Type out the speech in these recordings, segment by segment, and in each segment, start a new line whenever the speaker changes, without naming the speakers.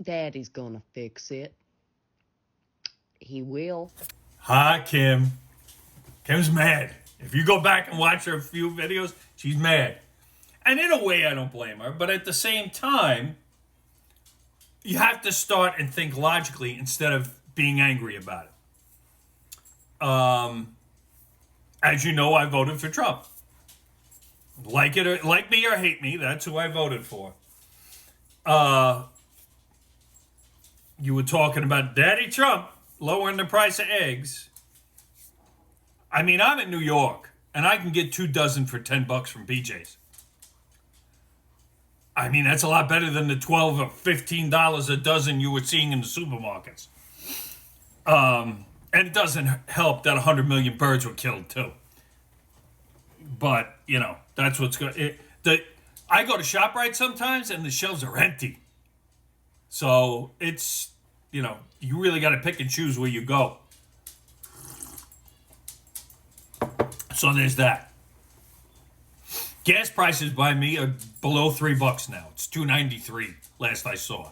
Daddy's gonna fix it. He will.
Hi, Kim. Kim's mad. If you go back and watch her few videos, she's mad. And in a way, I don't blame her. But at the same time, you have to start and think logically instead of being angry about it. As you know, I voted for Trump. Like me or hate me, that's who I voted for. You were talking about Daddy Trump lowering the price of eggs. I mean, I'm in New York, and I can get 2 dozen for $10 from BJ's. I mean, that's a lot better than the $12 or $15 a dozen you were seeing in the supermarkets. And it doesn't help that 100 million birds were killed, too. But, that's what's going to... I go to ShopRite sometimes, and the shelves are empty. So, it's, you really got to pick and choose where you go. So, there's that. Gas prices by me are below $3 now. It's $2.93 last I saw.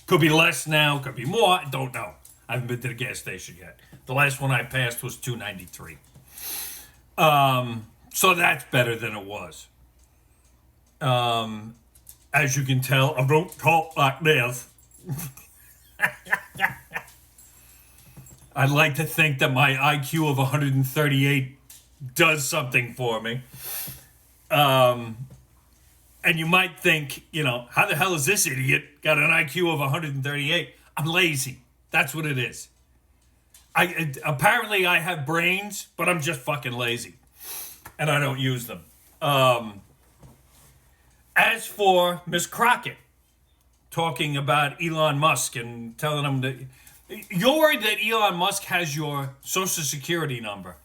Could be less now, could be more. I don't know. I haven't been to the gas station yet. The last one I passed was $2.93. So that's better than it was. As you can tell, I don't talk like this. I'd like to think that my IQ of 138 does something for me. And you might think, how the hell is this idiot got an IQ of 138? I'm lazy. That's what it is. Apparently I have brains, but I'm just fucking lazy. And I don't use them. As for Miss Crockett, talking about Elon Musk and telling him that... You're worried that Elon Musk has your social security number.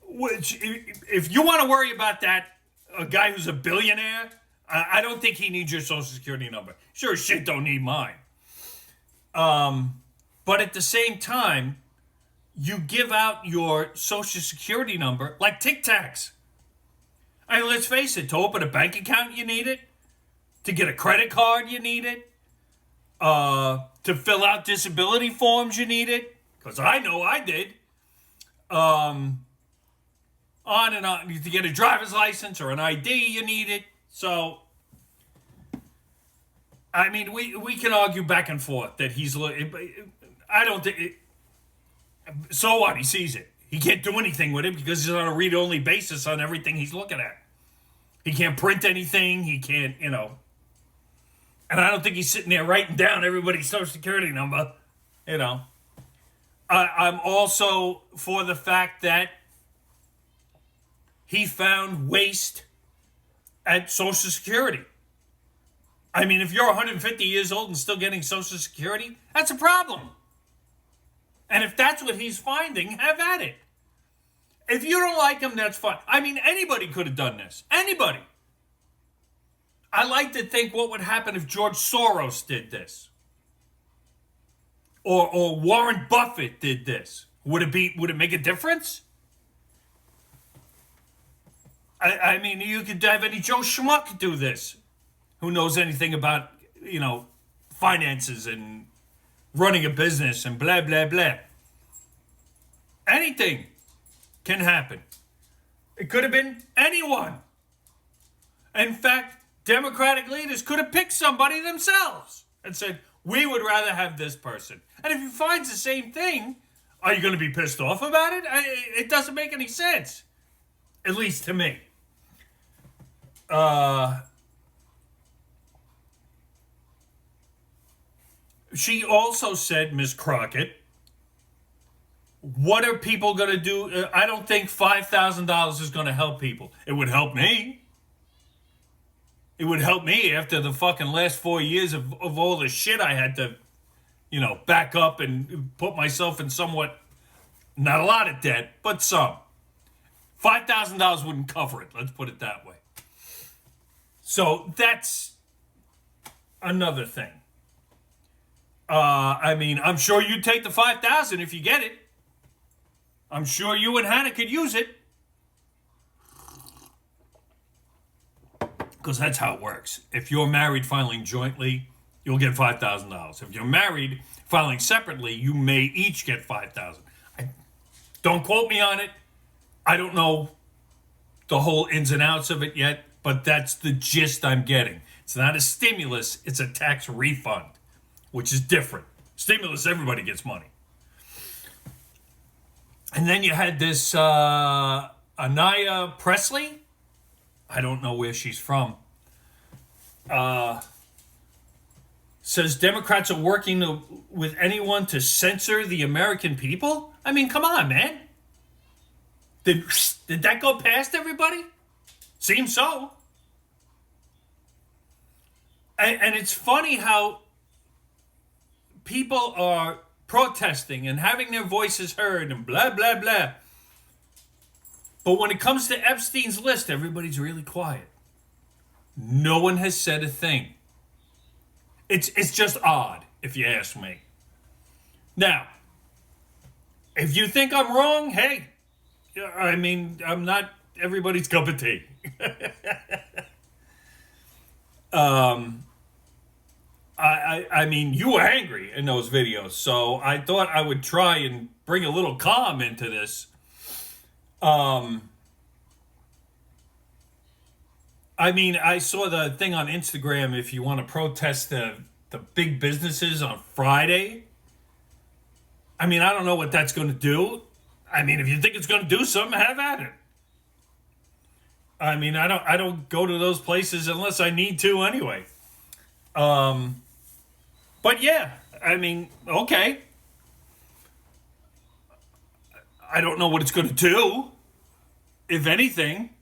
Which, if you want to worry about that, a guy who's a billionaire, I don't think he needs your social security number. Sure as shit don't need mine. But at the same time, you give out your social security number like Tic Tacs. I mean, let's face it, to open a bank account, you need it. To get a credit card, you need it. To fill out disability forms, you need it. Because I know I did. On and on. To get a driver's license or an ID, you need it. So, I mean, we can argue back and forth that he's... I don't think... So what? He sees it. He can't do anything with it because he's on a read-only basis on everything he's looking at. He can't print anything. He can't, And I don't think he's sitting there writing down everybody's social security number, I'm also for the fact that he found waste at Social Security. I mean, if you're 150 years old and still getting Social Security, that's a problem. And if that's what he's finding, have at it. If you don't like him, that's fine. I mean, anybody could have done this. Anybody. I like to think what would happen if George Soros did this. Or Warren Buffett did this. Would it make a difference? I mean, you could have any Joe Schmuck do this. Who knows anything about, finances and running a business and blah, blah, blah. Anything can happen. It could have been anyone. In fact, Democratic leaders could have picked somebody themselves and said, we would rather have this person. And if he finds the same thing, are you going to be pissed off about it? It doesn't make any sense. At least to me. She also said, Ms. Crockett, what are people going to do? I don't think $5,000 is going to help people. It would help me. It would help me after the fucking last 4 years of all the shit I had to, back up and put myself in somewhat, not a lot of debt, but some. $5,000 wouldn't cover it. Let's put it that way. So that's another thing. I mean, I'm sure you'd take the $5,000 if you get it. I'm sure you and Hannah could use it. Because that's how it works. If you're married filing jointly, you'll get $5,000. If you're married, filing separately, you may each get $5,000. Don't quote me on it. I don't know the whole ins and outs of it yet, but that's the gist I'm getting. It's not a stimulus, it's a tax refund, which is different. Stimulus, everybody gets money. And then you had this Anaya Presley. I don't know where she's from. Says Democrats are working with anyone to censor the American people. I mean, come on, man. Did that go past everybody? Seems so. And it's funny how people are protesting and having their voices heard and blah, blah, blah. But when it comes to Epstein's list, everybody's really quiet. No one has said a thing. It's just odd, if you ask me. Now, if you think I'm wrong, hey, I mean, I'm not everybody's cup of tea. I mean, you were angry in those videos, so I thought I would try and bring a little calm into this. I mean, I saw the thing on Instagram, if you want to protest the big businesses on Friday. I mean, I don't know what that's going to do. I mean, if you think it's going to do something, have at it. I mean, I don't go to those places unless I need to anyway. But yeah, I mean, okay. I don't know what it's going to do, if anything,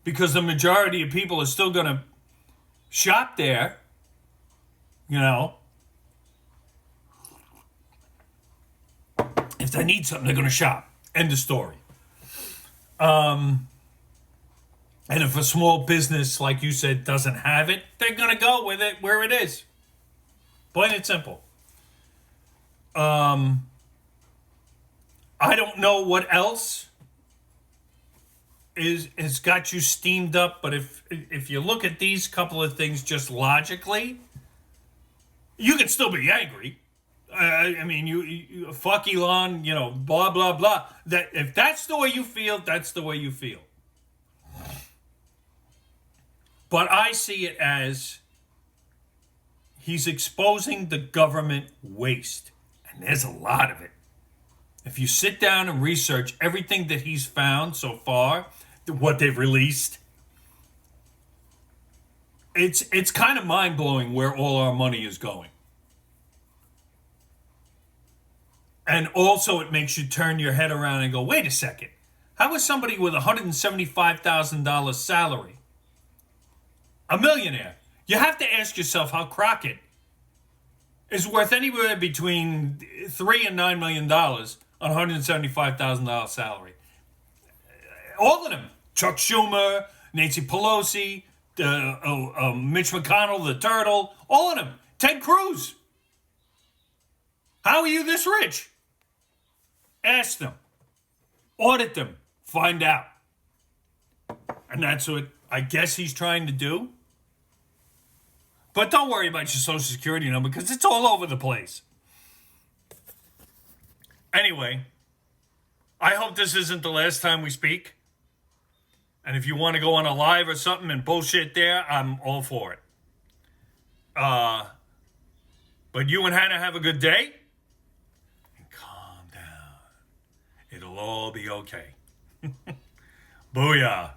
because the majority of people are still going to shop there, you know. If they need something, they're going to shop. End of story. And if a small business, like you said, doesn't have it, they're going to go with it where it is. Plain and simple. I don't know what else has got you steamed up, but if you look at these couple of things just logically, you can still be angry. I mean, you fuck Elon, you know, blah, blah, blah. That if that's the way you feel, that's the way you feel. But I see it as he's exposing the government waste. And there's a lot of it. If you sit down and research everything that he's found so far, what they've released, it's kind of mind-blowing where all our money is going. And also it makes you turn your head around and go, wait a second. How is somebody with a $175,000 salary a millionaire? You have to ask yourself how Crockett is worth anywhere between $3 and $9 million on a $175,000 salary. All of them. Chuck Schumer, Nancy Pelosi, Mitch McConnell, the turtle, all of them. Ted Cruz. How are you this rich? Ask them. Audit them. Find out. And that's what I guess he's trying to do. But don't worry about your Social Security number because it's all over the place. Anyway, I hope this isn't the last time we speak. And if you want to go on a live or something and bullshit there, I'm all for it. But you and Hannah have a good day. And calm down. It'll all be okay. Booyah.